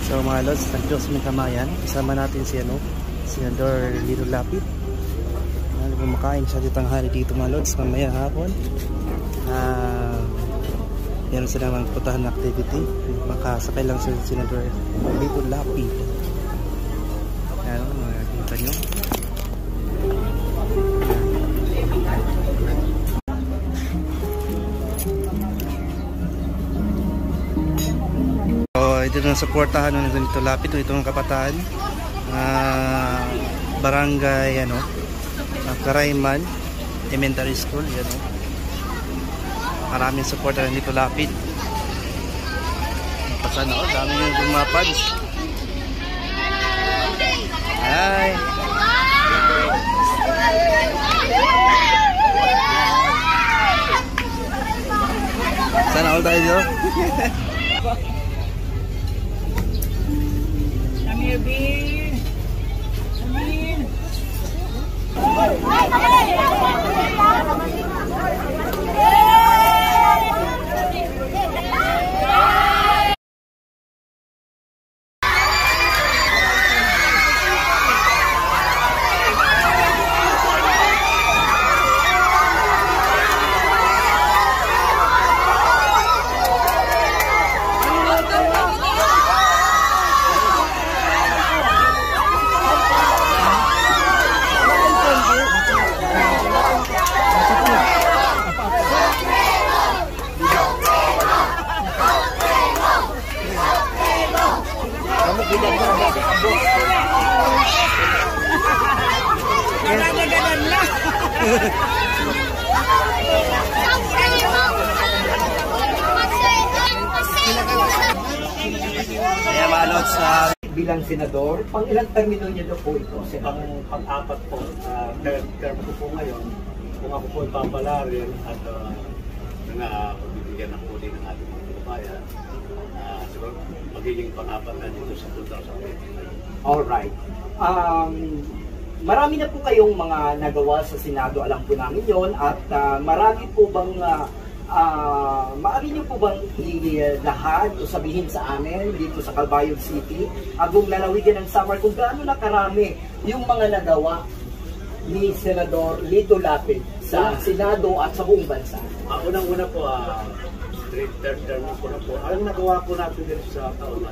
So mga lods, nandito sa may Kamayan. Kasama natin si Senador Lito Lapid. Kumakain siya dito tanghali dito mga lods, mamaya hapon. Meron sila mga putahan na activity. Makasakay lang si Senador Lito Lapid. Ayan, makikita nyo. Ito na supportahan ng Lito Lapid. Ito ang kabataan, barangay Karayman Elementary School. Maraming supportahan ng Lito Lapid. Pasana dami yung gumapads. Hi. Sana all tayo. Amin. Bilang senador, pang ilang termino niyo po ito? Pang-apat po. Term ko po ngayon, kung ako po ipapalarin at pagbibigyan ng huli ng ating mga kababayan, siguro magiging pang-apat na dito sa 2020. Alright. Marami na po kayong mga nagawa sa Senado, alam po namin yon, at marami po bang maaari niyo po bang ilahad o sabihin sa amin dito sa Calbayog City, Agong lalawigan ng Samar, kung gaano na karami yung mga nagawa ni Senador Lito Lapid sa Senado at sa buong bansa? Unang-una po, third term po na po. Ang nagawa po natin dito sa taon